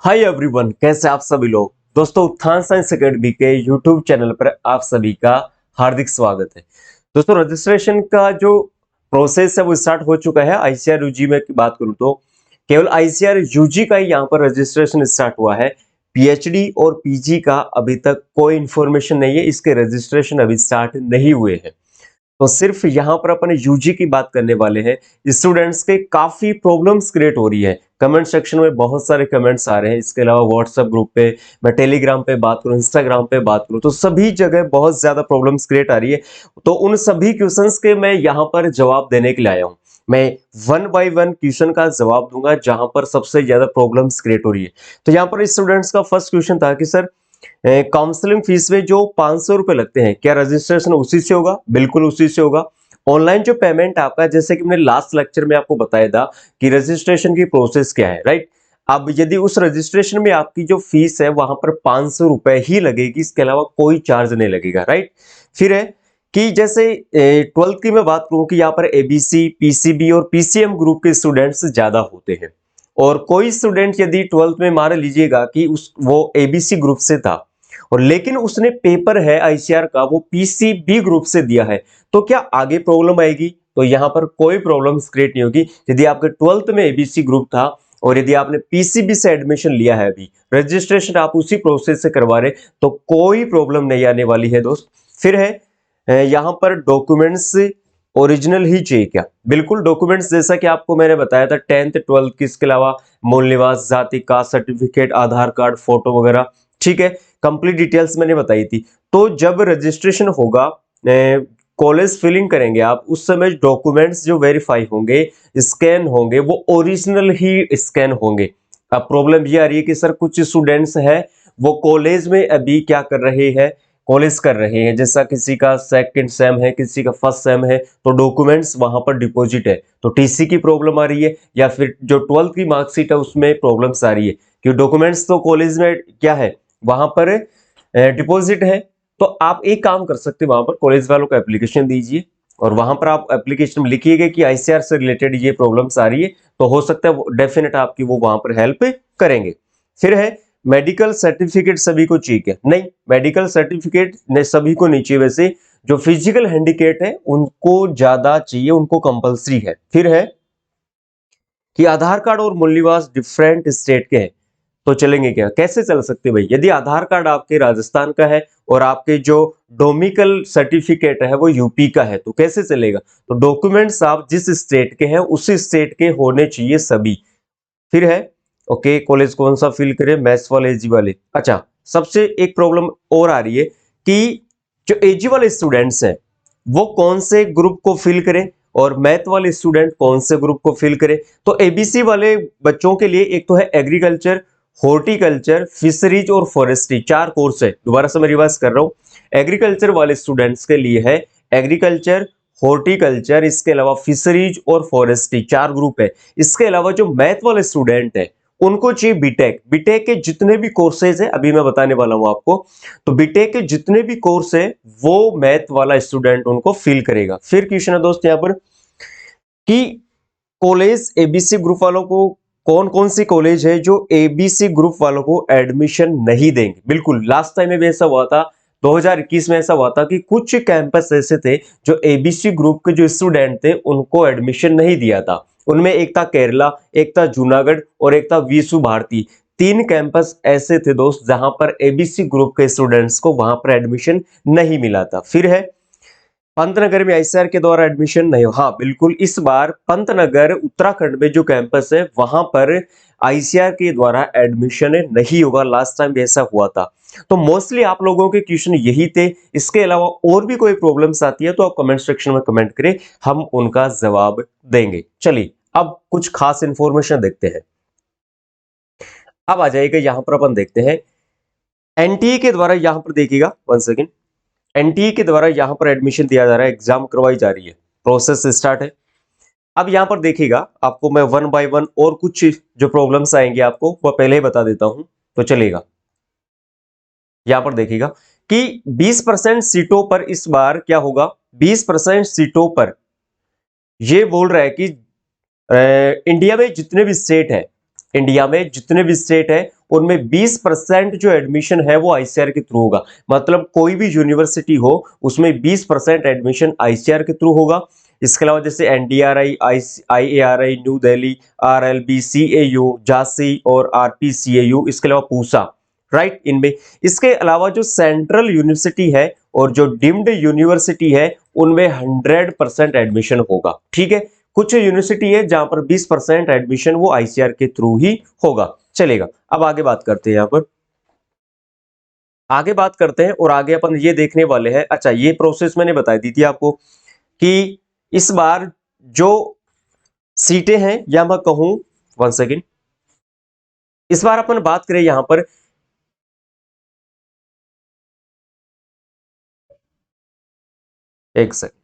Hi everyone, कैसे आप सभी लोग। दोस्तों, उत्थान साइंस एकेडमी के यूट्यूब चैनल पर आप सभी का हार्दिक स्वागत है। दोस्तों, रजिस्ट्रेशन का जो प्रोसेस है वो स्टार्ट हो चुका है। आईसीआर यूजी में बात करूं तो केवल आईसीआर यूजी का ही यहाँ पर रजिस्ट्रेशन स्टार्ट हुआ है। पीएचडी और पीजी का अभी तक कोई इंफॉर्मेशन नहीं है, इसके रजिस्ट्रेशन अभी स्टार्ट नहीं हुए हैं। तो सिर्फ यहाँ पर अपन यूजी की बात करने वाले हैं। स्टूडेंट्स के काफी प्रॉब्लम्स क्रिएट हो रही है। कमेंट सेक्शन में बहुत सारे कमेंट्स आ रहे हैं। इसके अलावा व्हाट्सएप ग्रुप पे, मैं टेलीग्राम पे बात करूं, इंस्टाग्राम पे बात करूं, तो सभी जगह बहुत ज्यादा प्रॉब्लम्स क्रिएट आ रही है। तो उन सभी क्वेश्चंस के मैं यहाँ पर जवाब देने के लिए आया हूँ। मैं वन बाय वन क्वेश्चन का जवाब दूंगा जहां पर सबसे ज्यादा प्रॉब्लम्स क्रिएट हो रही है। तो यहाँ पर स्टूडेंट्स का फर्स्ट क्वेश्चन था कि सर, काउंसलिंग फीस में जो 500 रुपए लगते हैं, क्या रजिस्ट्रेशन उसी से होगा? बिल्कुल उसी से होगा। ऑनलाइन जो पेमेंट आपका, जैसे कि मैंने लास्ट लेक्चर में आपको बताया था कि रजिस्ट्रेशन की प्रोसेस क्या है, राइट। अब यदि उस रजिस्ट्रेशन में आपकी जो फीस है वहां पर 500 रुपए ही लगेगी, इसके अलावा कोई चार्ज नहीं लगेगा, राइट। फिर है कि जैसे 12th की मैं बात करूं कि यहाँ पर एबीसी, पीसीबी और पीसीएम ग्रुप के स्टूडेंट्स ज्यादा होते हैं। और कोई स्टूडेंट यदि 12th में मान लीजिएगा कि वो एबीसी ग्रुप से था और लेकिन उसने पेपर है आईसीआर का वो पीसीबी ग्रुप से दिया है, तो क्या आगे प्रॉब्लम आएगी? तो यहां पर कोई प्रॉब्लम क्रिएट नहीं होगी। यदि आपके 12th में एबीसी ग्रुप था और यदि आपने पीसीबी से एडमिशन लिया है, अभी रजिस्ट्रेशन आप उसी प्रोसेस से करवा रहे, तो कोई प्रॉब्लम नहीं आने वाली है दोस्त। फिर है यहां पर डॉक्यूमेंट्स ओरिजिनल ही चाहिए क्या? बिल्कुल डॉक्यूमेंट्स जैसा कि आपको मैंने बताया था 10th 12th की, इसके अलावा मूल निवास, जाति, कास्ट सर्टिफिकेट, आधार कार्ड, फोटो वगैरह, ठीक है। कंप्लीट डिटेल्स मैंने बताई थी। तो जब रजिस्ट्रेशन होगा, कॉलेज फिलिंग करेंगे आप, उस समय डॉक्यूमेंट्स जो वेरीफाई होंगे, स्कैन होंगे, वो ओरिजिनल ही स्कैन होंगे। अब प्रॉब्लम ये आ रही है कि सर कुछ स्टूडेंट्स हैं वो कॉलेज में अभी क्या कर रहे हैं, कॉलेज कर रहे हैं, जैसा किसी का सेकंड सेम है, किसी का फर्स्ट सेम है, तो डॉक्यूमेंट्स वहां पर डिपॉजिट है, तो टीसी की प्रॉब्लम आ रही है, या फिर जो 12th की मार्कशीट है उसमें प्रॉब्लम्स आ रही है कि डॉक्यूमेंट्स तो कॉलेज में क्या है, वहां पर डिपॉजिट है। तो आप एक काम कर सकते हैं, वहां पर कॉलेज वालों को एप्लीकेशन दीजिए और वहां पर आप एप्लीकेशन में लिखिएगा कि आईसीआर से रिलेटेड ये प्रॉब्लम्स आ रही है, तो हो सकता है डेफिनेट आपकी वो वहां पर हेल्प करेंगे। फिर है मेडिकल सर्टिफिकेट सभी को चाहिए क्या? नहीं, मेडिकल सर्टिफिकेट ने सभी को नहीं चाहिए। वैसे जो फिजिकल हैंडीकेप है उनको ज्यादा चाहिए, उनको कंपलसरी है। फिर है कि आधार कार्ड और मूल निवास डिफरेंट स्टेट के हैं, तो चलेंगे क्या? कैसे चल सकते भाई? यदि आधार कार्ड आपके राजस्थान का है और आपके जो डोमिकल सर्टिफिकेट है वो यूपी का है, तो कैसे चलेगा? तो डॉक्यूमेंट्स आप जिस स्टेट के हैं उसी स्टेट के होने चाहिए सभी। फिर है ओके, कॉलेज कौन सा फिल करें, मैथ्स वाले, एजी वाले? अच्छा, सबसे एक प्रॉब्लम और आ रही है कि जो एजी वाले स्टूडेंट्स हैं वो कौन से ग्रुप को फिल करें और मैथ वाले स्टूडेंट कौन से ग्रुप को फिल करें। तो एबीसी वाले बच्चों के लिए एक तो है एग्रीकल्चर, हॉर्टिकल्चर, फिशरीज और फॉरेस्ट्री, 4 कोर्स है। दोबारा से मैं रिवाइज कर रहा हूं। एग्रीकल्चर वाले स्टूडेंट्स के लिए है एग्रीकल्चर, हॉर्टिकल्चर, इसके अलावा फिशरीज और फॉरेस्ट्री, 4 ग्रुप है। इसके अलावा जो मैथ वाले स्टूडेंट है उनको चाहिए बीटेक। बीटेक के जितने भी कोर्सेज है अभी मैं बताने वाला हूं आपको, तो बीटेक के जितने भी कोर्स है वो मैथ वाला स्टूडेंट उनको फिल करेगा। फिर क्वेश्चन है दोस्त यहाँ पर कि कॉलेज एबीसी ग्रुप वालों को, कौन कौन सी कॉलेज है जो एबीसी ग्रुप वालों को एडमिशन नहीं देंगे? बिल्कुल लास्ट टाइम में भी ऐसा हुआ था, 2021 में ऐसा हुआ था कि कुछ कैंपस ऐसे थे जो एबीसी ग्रुप के जो स्टूडेंट थे उनको एडमिशन नहीं दिया था। उनमें एक था केरला, एक था जूनागढ़ और एक था विश्व भारती। 3 कैंपस ऐसे थे दोस्त जहां पर एबीसी ग्रुप के स्टूडेंट्स को वहां पर एडमिशन नहीं मिला था। फिर है पंतनगर में आईसीआर के द्वारा एडमिशन नहीं हो। हाँ बिल्कुल, इस बार पंतनगर उत्तराखंड में जो कैंपस है वहां पर आईसीआर के द्वारा एडमिशन नहीं होगा। लास्ट टाइम भी ऐसा हुआ था। तो मोस्टली आप लोगों के क्वेश्चन यही थे। इसके अलावा और भी कोई प्रॉब्लम्स आती है तो आप कमेंट सेक्शन में कमेंट करें, हम उनका जवाब देंगे। चलिए अब कुछ खास इंफॉर्मेशन देखते हैं। अब आ जाएगा यहां पर अपन देखते हैं एनटीए के द्वारा, यहां पर देखिएगा 1 सेकेंड, एनटीए के द्वारा यहां पर एडमिशन दिया जा रहा है, एग्जाम करवाई जा रही है, प्रोसेस स्टार्ट है। अब यहां पर देखिएगा, आपको मैं वन बाय वन और कुछ जो प्रॉब्लम्स आएंगे आपको वो पहले ही बता देता हूं, तो चलेगा। यहां पर देखिएगा कि 20% सीटों पर इस बार क्या होगा, 20% सीटों पर ये बोल रहा है कि इंडिया में जितने भी स्टेट है इंडिया में जितने भी स्टेट है उनमें 20% जो एडमिशन है वो आईसीआर के थ्रू होगा। मतलब कोई भी यूनिवर्सिटी हो उसमें 20% एडमिशन आईसीआर के थ्रू होगा। इसके अलावा जैसे NDRI, IARI, new Delhi, RLB, CAU, Jhansi और आरपीसीएयू, इसके अलावा पूसा, राइट, इनमें। इसके अलावा जो सेंट्रल यूनिवर्सिटी है और जो डीम्ड यूनिवर्सिटी है उनमें 100% एडमिशन होगा। ठीक है, कुछ यूनिवर्सिटी है जहां पर 20% एडमिशन वो आईसीआर के थ्रू ही होगा। चलेगा, अब आगे बात करते हैं। यहां पर आगे बात करते हैं और आगे अपन ये देखने वाले हैं। अच्छा, ये प्रोसेस मैंने बता दी थी आपको कि इस बार जो सीटें हैं, या मैं कहूं, 1 सेकेंड, इस बार अपन बात करें यहां पर, एक सेकेंड,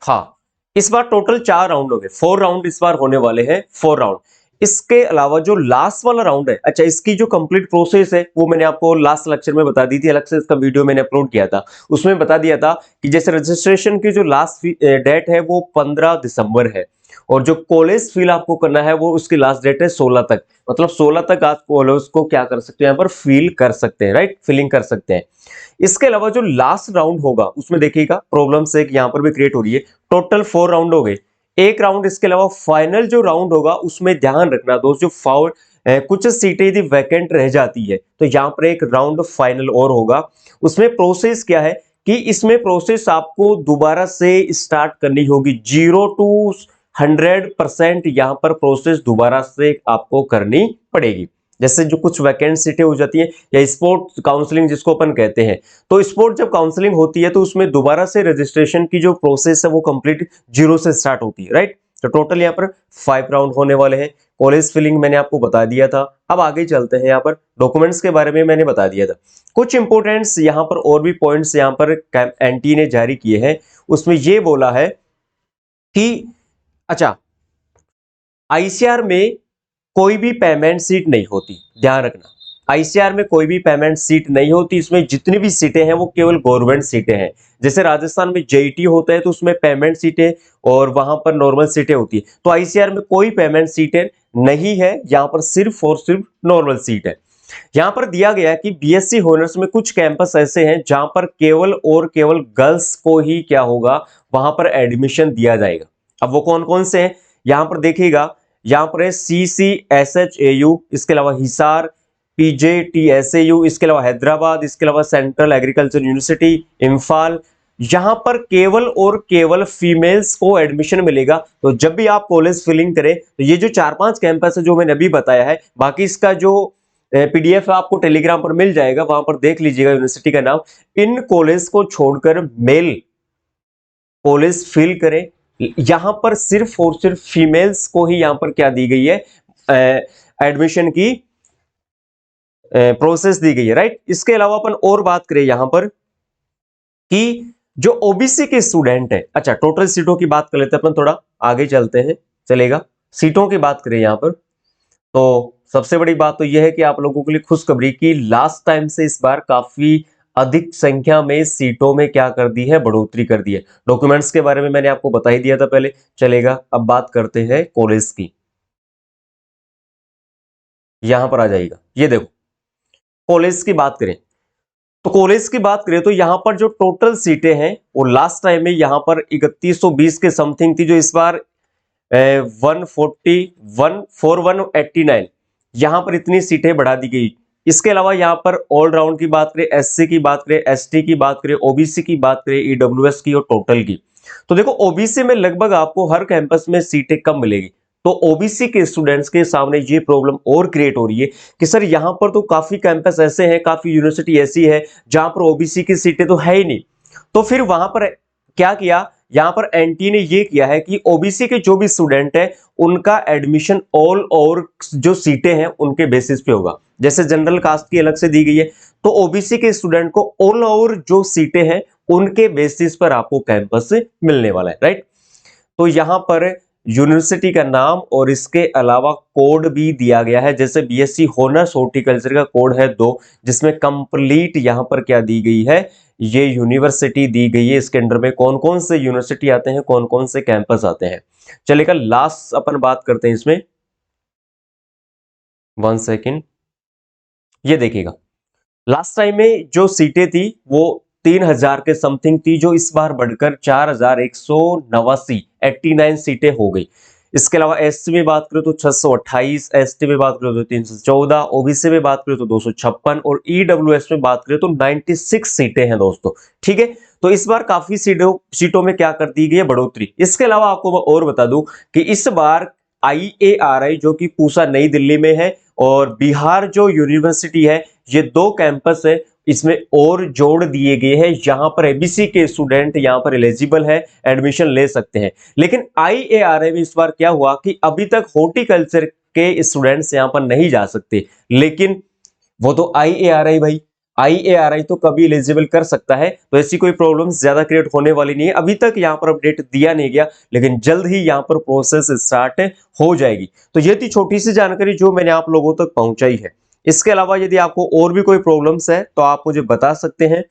हाँ, इस बार टोटल 4 राउंड हो गए, 4 राउंड इस बार होने वाले हैं, 4 राउंड। इसके अलावा जो लास्ट वाला राउंड है, अच्छा, इसकी जो कंप्लीट प्रोसेस है वो मैंने आपको लास्ट लेक्चर में बता दी थी, अलग से इसका वीडियो मैंने अपलोड किया था। उसमें बता दिया था कि जैसे रजिस्ट्रेशन की जो लास्ट डेट है वो 15 दिसंबर है, और जो कॉलेज फिल आपको करना है वो उसकी लास्ट डेट है 16 तक। मतलब 16 तक आप कॉलेज को क्या कर सकते हैं, यहाँ पर फिल कर सकते हैं, राइट, फिलिंग कर सकते हैं। इसके अलावा जो लास्ट राउंड होगा उसमें देखिएगा प्रॉब्लम्स एक यहाँ पर भी क्रिएट हो रही है। टोटल 4 राउंड हो गए, एक राउंड, इसके अलावा फाइनल जो राउंड होगा उसमें ध्यान रखना दोस्त, जो कुछ सीटें यदि वैकेंट रह जाती है तो यहाँ पर एक राउंड फाइनल और होगा। उसमें प्रोसेस क्या है कि इसमें प्रोसेस आपको दोबारा से स्टार्ट करनी होगी, 0 to 100% यहाँ पर प्रोसेस दोबारा से आपको करनी पड़ेगी। जैसे जो कुछ वैकेंट सीटें हो जाती हैं, या स्पोर्ट काउंसलिंग जिसको अपन कहते हैं, तो स्पोर्ट जब काउंसलिंग होती है तो उसमें दोबारा से रजिस्ट्रेशन की जो प्रोसेस है वो कंप्लीट 0 से स्टार्ट होती है, राइट। तो टोटल यहाँ पर 5 राउंड होने वाले हैं। कॉलेज फिलिंग मैंने आपको बता दिया था। अब आगे चलते हैं, यहाँ पर डॉक्यूमेंट्स के बारे में मैंने बता दिया था। कुछ इंपोर्टेंट्स यहाँ पर और भी पॉइंट्स यहाँ पर एनटी ने जारी किए हैं। उसमें ये बोला है कि अच्छा, आईसीआर में कोई भी पेमेंट सीट नहीं होती, ध्यान रखना, आईसीआर में कोई भी पेमेंट सीट नहीं होती। इसमें जितनी भी सीटें हैं वो केवल गवर्नमेंट सीटें हैं। जैसे राजस्थान में जेईटी होता है तो उसमें पेमेंट सीटें और वहां पर नॉर्मल सीटें होती है, तो आईसीआर में कोई पेमेंट सीटें नहीं है, यहां पर सिर्फ और सिर्फ नॉर्मल सीट है। यहां पर दिया गया है कि बीएससी हॉनर्स में कुछ कैंपस ऐसे हैं जहां पर केवल और केवल गर्ल्स को ही क्या होगा, वहां पर एडमिशन दिया जाएगा। अब वो कौन कौन से हैं, यहां पर देखिएगा, यहां पर है CCSHAU, इसके अलावा हिसार, PJTSAU, इसके अलावा हैदराबाद, इसके अलावा सेंट्रल एग्रीकल्चर यूनिवर्सिटी इम्फाल। यहां पर केवल और केवल फीमेल्स को एडमिशन मिलेगा। तो जब भी आप कॉलेज फिलिंग करें तो ये जो 4-5 कैंपस है जो मैंने अभी बताया है, बाकी इसका जो पीडीएफ आपको टेलीग्राम पर मिल जाएगा, वहां पर देख लीजिएगा यूनिवर्सिटी का नाम। इन कॉलेज को छोड़कर मेल कॉलेज फिल करें। यहां पर सिर्फ और सिर्फ फीमेल्स को ही यहां पर क्या दी गई है, एडमिशन की प्रोसेस दी गई है, राइट। इसके अलावा अपन और बात करें यहां पर कि जो ओबीसी के स्टूडेंट है, अच्छा, टोटल सीटों की बात कर लेते हैं अपन, थोड़ा आगे चलते हैं, चलेगा। सीटों की बात करें यहां पर, तो सबसे बड़ी बात तो यह है कि आप लोगों के लिए खुशखबरी की लास्ट टाइम से इस बार काफी अधिक संख्या में सीटों में क्या कर दी है, बढ़ोतरी कर दी है। डॉक्यूमेंट्स के बारे में मैंने आपको बता ही दिया था पहले, चलेगा। अब बात करते हैं कॉलेज की, यहां पर आ जाएगा, ये देखो, कॉलेज की बात करें तो कॉलेज की बात करें तो यहां पर जो टोटल सीटें हैं वो लास्ट टाइम में यहां पर 3120 के समथिंग थी, जो इस बार 141 यहां पर इतनी सीटें बढ़ा दी गई। इसके अलावा यहां पर ऑल राउंड की बात करें, एससी की बात करें, एसटी की बात करें, ओबीसी की बात करें, ईडब्ल्यूएस की और टोटल की, तो देखो ओबीसी में लगभग आपको हर कैंपस में सीटें कम मिलेगी। तो ओबीसी के स्टूडेंट्स के सामने ये प्रॉब्लम और क्रिएट हो रही है कि सर यहां पर तो काफी कैंपस ऐसे हैं, काफी यूनिवर्सिटी ऐसी है जहां पर ओबीसी की सीटें तो है ही नहीं। तो फिर वहां पर क्या किया, यहां पर एनटी ने ये किया है कि ओबीसी के जो भी स्टूडेंट है उनका एडमिशन ऑल और जो सीटें हैं उनके बेसिस पे होगा। जैसे जनरल कास्ट की अलग से दी गई है, तो ओबीसी के स्टूडेंट को ऑल और जो सीटें हैं उनके बेसिस पर आपको कैंपस से मिलने वाला है, राइट। तो यहां पर यूनिवर्सिटी का नाम और इसके अलावा कोड भी दिया गया है। जैसे बीएससी हॉनर्स हॉर्टिकल्चर का कोड है 2, जिसमें कंप्लीट यहां पर क्या दी गई है, ये यूनिवर्सिटी दी गई है। इसके अंडर में कौन कौन से यूनिवर्सिटी आते हैं, कौन कौन से कैंपस आते हैं। चलेगा, लास्ट अपन बात करते हैं इसमें, 1 सेकेंड। ये देखिएगा, लास्ट टाइम में जो सीटें थी वो 3000 के समथिंग थी, जो इस बार बढ़कर 4189 89 सीटें हो गई। इसके अलावा एससी में बात करें तो 628, एसटी में बात करें तो 314, ओबीसी में बात करें तो 256 और ईडब्ल्यूएस में बात करें तो 96 सीटें हैं दोस्तों। ठीक है, तो इस बार काफी सीटों में क्या कर दी गई है, बढ़ोतरी। इसके अलावा आपको मैं और बता दूं कि इस बार IARI जो कि पूसा नई दिल्ली में है और बिहार जो यूनिवर्सिटी है, ये 2 कैंपस है, इसमें और जोड़ दिए गए हैं। यहां पर एबीसी के स्टूडेंट यहां पर एलिजिबल है, एडमिशन ले सकते हैं। लेकिन IARI में इस बार क्या हुआ कि अभी तक हॉर्टिकल्चर के स्टूडेंट्स यहां पर नहीं जा सकते, लेकिन वो तो IARI भाई, IARI तो कभी एलिजिबल कर सकता है, तो ऐसी कोई प्रॉब्लम ज्यादा क्रिएट होने वाली नहीं है। अभी तक यहाँ पर अपडेट दिया नहीं गया, लेकिन जल्द ही यहाँ पर प्रोसेस स्टार्ट हो जाएगी। तो ये थी छोटी सी जानकारी जो मैंने आप लोगों तक पहुंचाई है। इसके अलावा यदि आपको और भी कोई प्रॉब्लम्स है तो आप मुझे बता सकते हैं।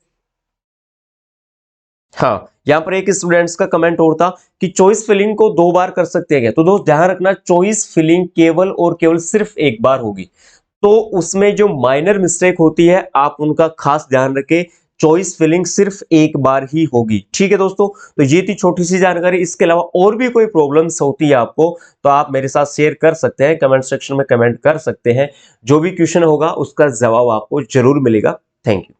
हाँ, यहाँ पर एक स्टूडेंट्स का कमेंट और था कि चॉइस फिलिंग को 2 बार कर सकते हैं क्या? तो दोस्त ध्यान रखना, चॉइस फिलिंग केवल और केवल सिर्फ एक बार होगी। तो उसमें जो माइनर मिस्टेक होती है आप उनका खास ध्यान रखें, चॉइस फिलिंग सिर्फ एक बार ही होगी। ठीक है दोस्तों, तो ये थी छोटी सी जानकारी। इसके अलावा और भी कोई प्रॉब्लम्स होती है आपको तो आप मेरे साथ शेयर कर सकते हैं, कमेंट सेक्शन में कमेंट कर सकते हैं। जो भी क्वेश्चन होगा उसका जवाब आपको जरूर मिलेगा। Thank you.